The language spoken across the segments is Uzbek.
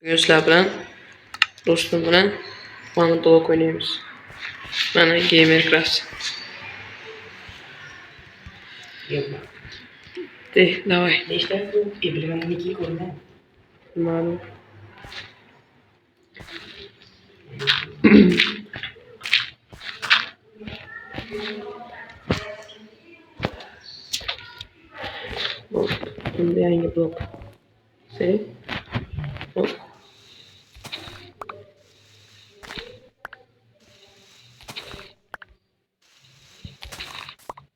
Bugun sizlar bilan do'stim bilan One Dog o'ynaymiz. Mana Gamercraft. Давай. Nechta bu bilganimniki ko'rma. Ma'lum. Bunda yangi blok. Save. Hop.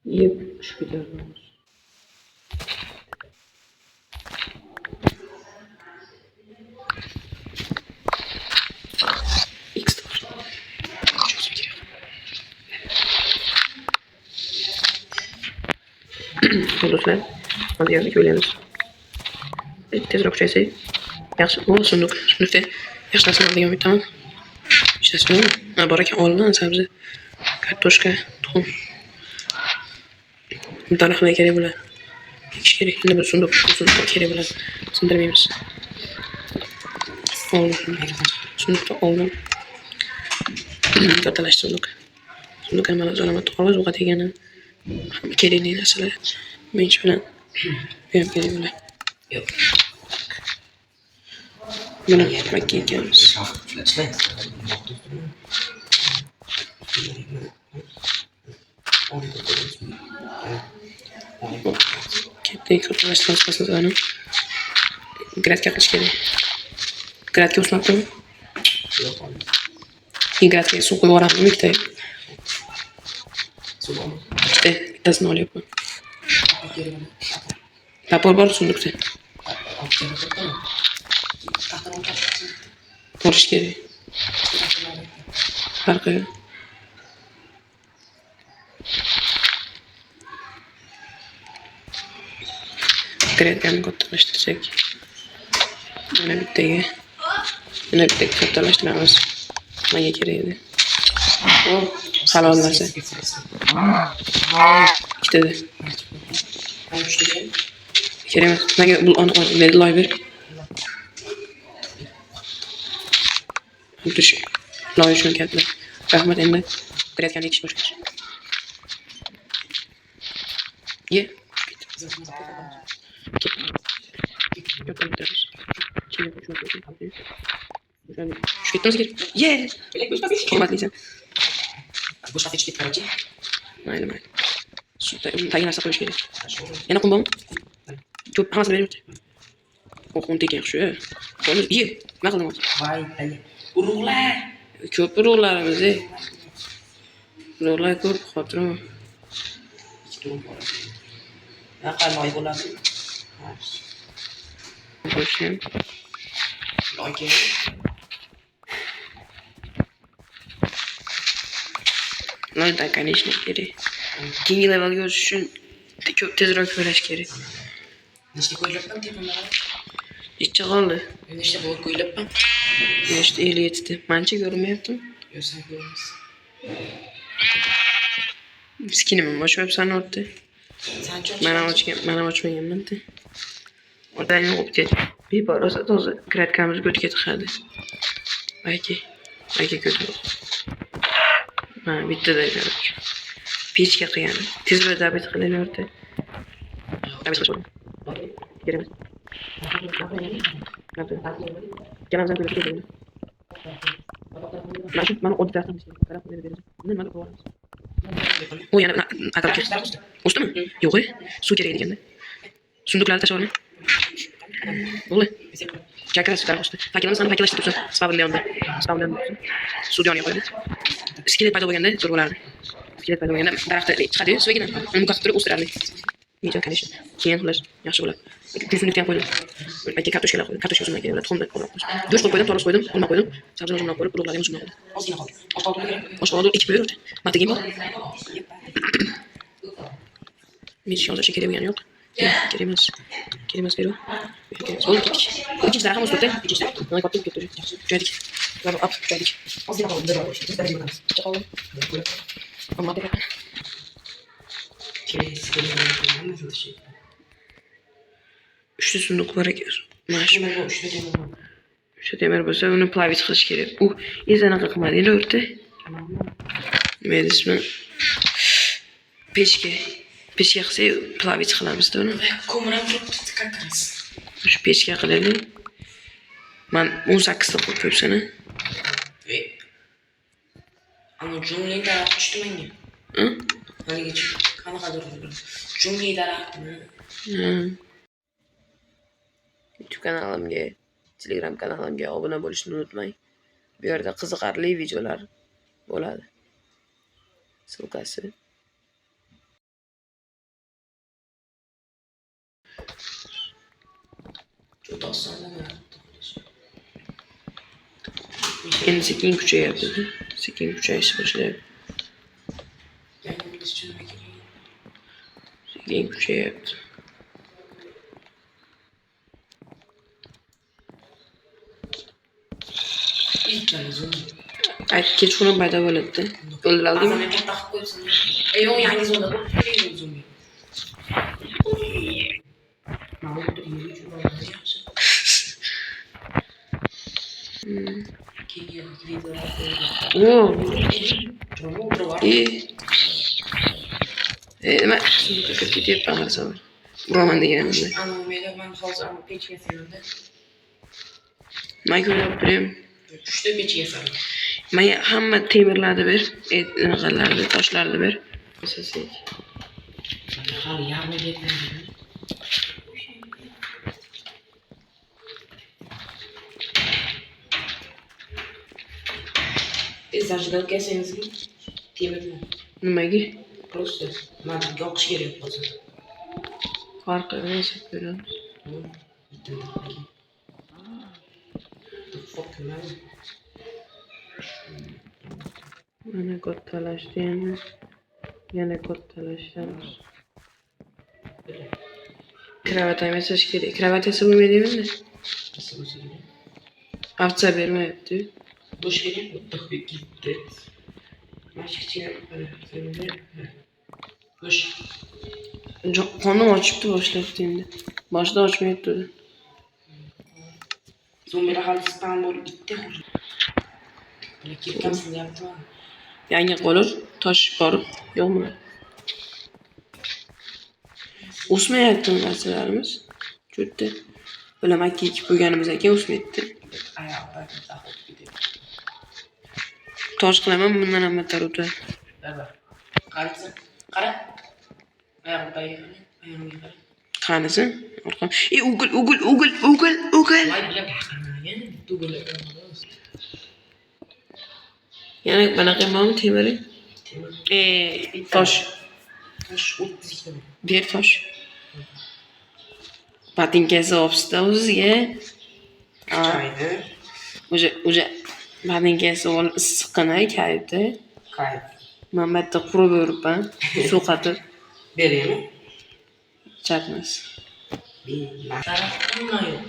Yep, şu gidiyoruz. X var. Çözüm giriyor. Do'stlar, hadi yerga ko'yamiz. Tezroq kuchaysak. Yaxshi. O, sundukda yaxshi narsani oladigan umiddaman. İşte ha, bor ekan, olma sabzi, kartoshka, tuxum. Daraxtlar kerak bo'ladi. Ekish kerak. Endi bir sunduq kerak bo'ladi. Sindirmaymiz. Sunduqda oldim. Kattalashdi sunduk. Sundukni mana zo'rama to'g'ri ovqat yegani. Kerakli narsalar. Mench bilan bu ham kerak bo'ladi. Yo'q. Mana makka ekamiz. Ketdik, kattalashtiramiz pasini. Gradga qilish kerak. Gradga o'smabdimi? Yo'q. Gradga suv qo'yib yuboramizmi ikkita? Suv bormi? Bittasini olyapman. Tapol bor sundukda. Borish kerak. Farqi yo'q. Gradgani kattalashtirsak. Mana bittaga kattalashtiramiz. Menga kerak edi. O, halol narsa. Ikkitada. Kerak emas. Menga bu meni loy ber. Tush. Loy uchun katta. Rahmat, endi gradgani ekish boshqa. Ye. Şu gitmemiz gerek. Ye. Hurmatlisan. Bu şafet çıkıp karacı. Aynen. Tayin narsa qo'yish kerak. Yana qum bormi? Ko'p hammasini berib. O'qim tekin yaxshi. Qo'ymiz. Ye. Nima qilamiz? Vay, hayır. Urug'lar. Ko'p urug'larimiz. Urug'lar ko'p, xotirim. Loy bo'ladi. Qo'shim. Loy kerak. Loyda конечно kerak. Keyingi levelga o'tish uchun ko'p tezroq ko'rash kerak. Nechta ko'ylabman tepamda? Necha qoldi? Nechta bor ko'ylabman? Nechta 57 ta. Mancha ko'rinmayaptimi? Yo'q, sen ko'ramiz. Skinimni ochmayapsan ortda. Sen cho'ch. Mana ochmaganman-da. Ordan yo'qdi. Bebarosa toza gradkamiz go'tga tiqadi. Aka ko'tib. Ha, bittada ekan. Pechga qilgan. Tezroq dabit qilaylik ortda. Dabit qilish kerak. Kerak. Kelamiz ko'rib. Mana o'tda tarafdan qarab beramiz. Nima qilamiz? O yana atalga. Ustimi? Yo'q, suv kerak deganda. Sunduklarni tashlab oling. Bo'ldi. Chakras tarafda. Fakilamasdan fakilashtirib tursin. Spavn yonda. Suv yoniga qo'ydi. Skelet paydo bo'lganda zo'r bo'lardi. Skelet paydo bo'lganda daraxtda chiqadi, suvagina. Uni muqaqib turib o'stirardi. Meja kanish. Keyin xullas yaxshi bo'ladi. Sundukka ham qo'ydim. Aka kartoshkalar qo'ydim. Kartoshka uzumga kerak bo'ladi. Tuxumni qo'ydim. Go'sht qo'ydim, to'g'ri qo'ydim, olma qo'ydim. Sabzini uzumga qo'yib, urug'larni uzumga qo'ydim. Ozgina qoldi. Oshqovoqni ikki qo'yib, matigim bor. Mesh yozilishi kerak bo'lgani yo'q. Kerak emas. Berib. Bo'ldi ketdik. Ikkinchi daraxt ham o'stirdi. Mana katta ketdi. Joydik. Mana ap joydik. Ozgina qoldi. Necha qoldi? Amma deb. Uchta sunduq bor ekan. Mana shu. O'sha temir bo'lsa, uni plavich qilish kerak. U anaqa qilmadi endi o'rta. Nima ismi? Pechga qilsak, plavich qilamiz-da uni. Ko'mir ham turibdi, как раз. Shu pechga qilaylik. Men 18 ta qo'yib qo'yibsan-a? Ama jumli daraxt tushdi menga. Haligacha qanaqadir jumli daraxtmi? YouTube kanalimga, Telegram kanalimga obuna bo'lishni unutmang. Bu yerda qiziqarli videolar bo'ladi. Ссылкасы. Juda oson bo'ladi. Endi sekin kuchayapti. Sekin kuchayishni boshlayapti. Yangilik tushunmay kerak. Sekin kuchayapti. Kechqurun paydo bo'ladi-da. O'ldiradimi? Azam katta qilib qo'yibsan. Yo'q, yangi zonda bor. Zombi. Mana bu yaxshi. Oo. Nima? Kirib ketyapman qarasam. Uraman deganimda. Ana men hozir pechga soldim. Men ko'rib turibman. Tushdi pechga soldim. Menga hamma temirlarni ber, anaqalarni, toshlarni ber. Asosan. Hali yarmi ketmadi. Zajgalka senzli temirni. Nimaga? Просто mana yoqish kerak hozir. Farqini hisob beramiz. Mana kattalashdi. Yana kattalashamiz. Kravat ham yasash kerak. Kravat yasab bo'lmaydimi? Avtsa bermayapti. Boş verin, mutlaka gitti. Başka boş. Qo'nim ochibdi boshlabdi endi. Boshida ochmayapti. Zombilar hali spam bo'lib bitta xur. Ketgansin yaptimi? Yangi qo'lir, tosh bor, yo'qmi? O'smayapti narsalarimiz. Cho'tda. Bilaman ekib qo'yganimizdan keyin o'smayapti. Oyoqda taxib ketadi. Tosh qilaman, bundan ham battar o'tadi. Qarasa, qara. Oyoqdagi, oyog'iga qara. Qanisi? Orqam. O'gil. Voy, bilib baqirmagan, tugul. Yana bunaqa bormi temiri? Tosh. Tosh 30 ta. Ber tosh. Patinkasi olibsizda o'ziga. Joyda. O'sha patinkasi issiqqina kayfda. Kayf. Men bu yerda qurib yuribman. Suv qatib. Beraymi? Chatmas. Daraxt yo'q.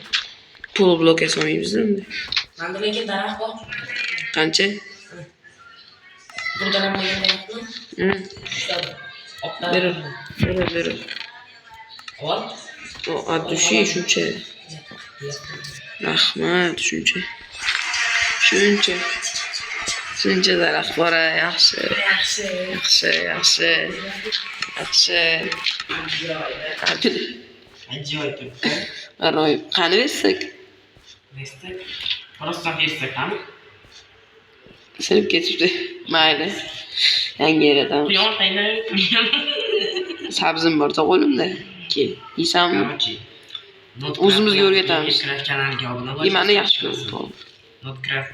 Pul blok yasamaymiz endi. Manda lekin daraxt bor. Qancha? Buradan ham bo'lgan daraxtmi? Ber. Ol. O addushi shuncha. Rahmat, shuncha. Shuncha daraxt bor, yaxshi. Ajoyib. Aroyib. Qani bersak? Bersak. Просто bersak ham. Sinib ketibdi. Mayli. Yangi yaratamiz. Quyon qaynay. Sabzim bor qo'limda. Kel. Yeysanmi? O'zimizga o'rgatamiz. Kanalga obuna bo'ling. Yemani yaxshi ko'raman. Notcraft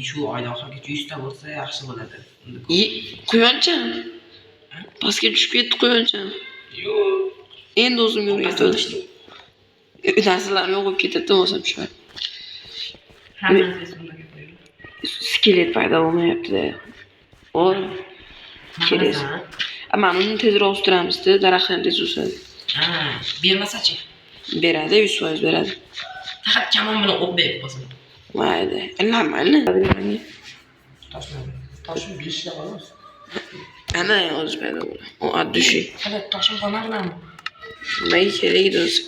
shu oyda oxirigacha 100 ta bo'lsa yaxshi bo'ladi. Quyoncha. Pastga tushib ketdi quyoncha. Yo'q. Endi o'zimga o'rgatamiz. Narsalar yo'q bo'lib ketadi o'zim shu. Skelet paydo bo'lmayapti. Or. Kerak. Mana uni tezroq o'stiramiz-da, daraxtdan tez o'sadi. Bermasa-chi? Beradi, 100% beradi. Faqat kamon bilan o'q berib qo'ysin. Mayli. Mayli. Toshim 5 ta xolos. Ana hozir paydo bo'ldi. O addushi. Hali toshim qolmadimi? Nimaga kerak o'zi?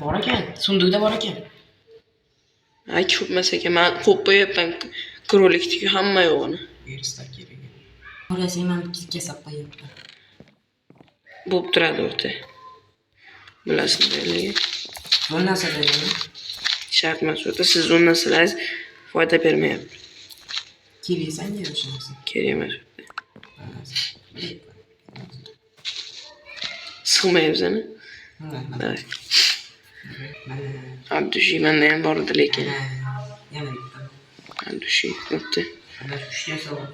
Bor ekan, sunduqda bor ekan. Ay ko'pmas ekan. Men qo'yibman krolikniki hamma yo'g'ini. Berishsa kerak. Orasi ham bitta kasab qo'yibdi. Bo'p turadi o'rta. Bilasizmi? Bu narsalarni Shart emas o'rta. Siz u narsalar foyda bermayapti. kelsan yerishamiz. Kerak emas. Sig'mayapsizmi? Mana. Abdushiy menda ham bor edi lekin. Yana bitta. Abdushiy o'tdi. Mana shu savol.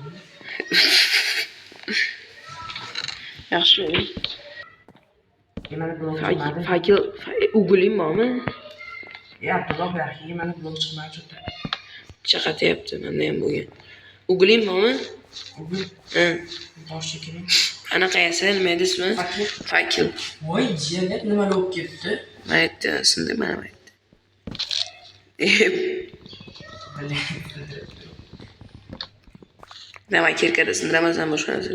Yaxshi. Mana blog chiqmadi. Fakil uguling bormi? Ya, blog yaxshi, mana blog chiqmadi. Chaqatyapti menda ham bo'lgan. Uguling bormi? Ha. Boshi kerak. Qanaqasi nima deysizmi? Fakil. Voy, jiyalar nima bo'lib ketdi? Aytdi, shunday mana aytdi. Nima kirkada sindiramasam boshqa narsa.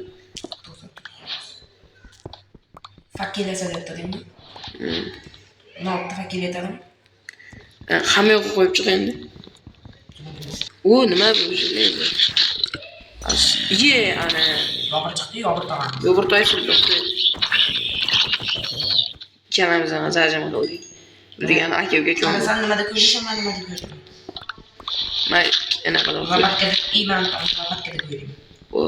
Fakil esa debdimi? Nima fakil etadimi? Hamma yoqqa qo'yib chiq endi. O, nima bu ishlaydi? Ye, ana. Yog'ir chiqdi, yog'ir tag'an. Yog'ir tayfil yo'qdi. Ikkalamiz ham zarjama qildik. Degan aka-uka ko'm. Sen nimada ko'rishsan, men nimada ko'raman. Men ana qilib. Robotka iman robotka deb ko'ring. O.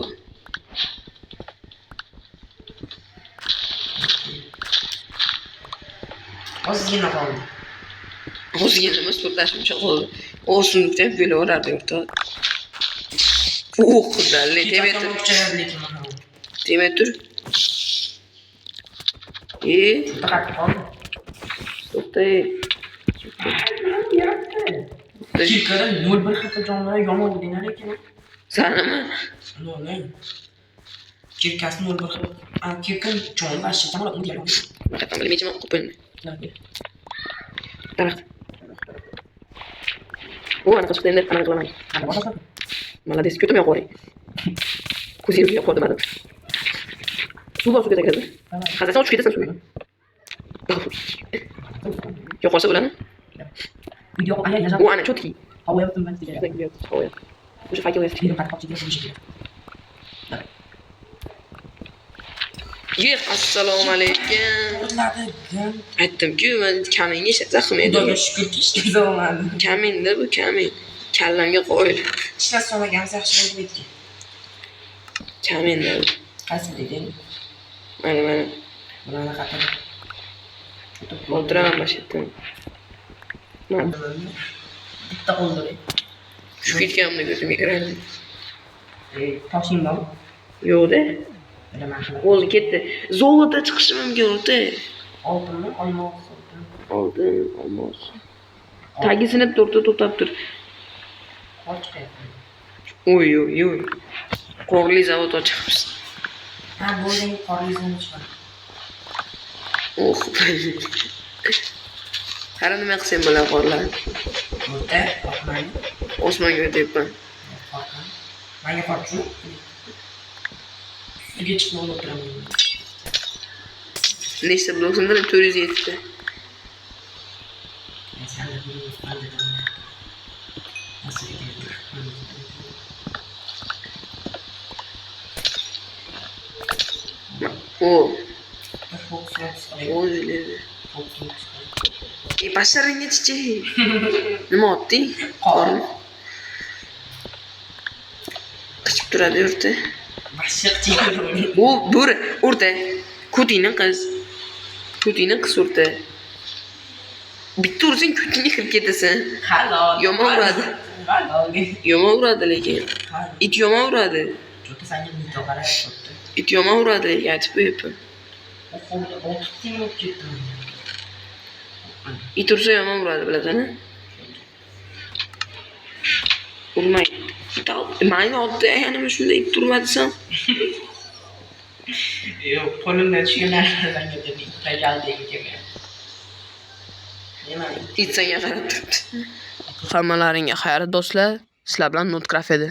Ozgina qoldi. Ozgina nima spurtlashmoqchi qoldi. O sundukdan bo'laverardi o'rta. Qudalli demetur. Demetur. Faqat qoldi. To'xtay. Kirkada 01 xafa jonlar yomon dinar ekan. Sanimi? Nima? Kirkasi 01 xafa. Kirkan jon va shita bo'lib dinar. Faqat bilmayman qo'pilni. Daraxt. O ana chiqdi endi qanaqa qilaman. Молодец, ko'tam yo'qori. Ko'zimga yo'qordi mana. Suv bor suvga kiradi. Hazar tushib ketasan suvga. Yo'qolsa bo'ladi. Video aya yazab. U ana chotki. Havo yaptım ben size. Havoya. O'sha fakir o'yasiz. Video qatqab chekib qo'yish kerak. Yo'q, assalomu alaykum. Aytdim-ku, men kaminga zaxm edi. Xudoga shukrki ishlash olmadi. Kaminda bu kamin. Kallamga qo'yil. Ishlash olmaganimiz yaxshi bo'ldi. Kaminda. Qaysi deding? Mana. Mana qatar. O'tiraman mashitdan. Mana. Bitta qo'ldir. Shu ketganimda ko'zimga kiradi. Toshing bormi? Yo'q-da. Bilaman. Qo'li ketdi. Zolota chiqishi mumkin o'rta. Oltinmi? Olmos. Oltin, olmos. Tagisini to'xtab tur. Qoch chiqyapti. Oy. Qorli zavod ochamiz. Ha, bo'ling qorli zavod chiqadi. Oh. Qara nima qilsam bo'ladi qorlar. O'rta, qo'rqmaydi. Osmonga o'tyapman. Menga qorchu. Suvga chiqib o'tiraman. Nechta bloksimda 407 ta. O. O'zledi. Basharingga chichi. Nima otding? Qorni. Qichib turadi o'rta. Bashiq chekadi. Bu bo'ri o'rta. Ko'tingni qiz. Ko'tingni qis o'rta. Bitta ursang ko'tingga kirib ketasan. Halol. Yomon uradi. Halol. Yomon uradi lekin. It yomon uradi. Cho'ta senga mito qarab turibdi. It yomon uradi, aytib qo'yibman. It ursa yomon uradi, bilasizmi? Urmay. Mani oldi, yana shunday it urmadisam. Yo'q, qo'limdan tushgan narsalarga deb tajaldek kelgan. Nima? It senga qarab turibdi. Hammalaringga xayr do'stlar. Sizlar bilan Notcraft edi.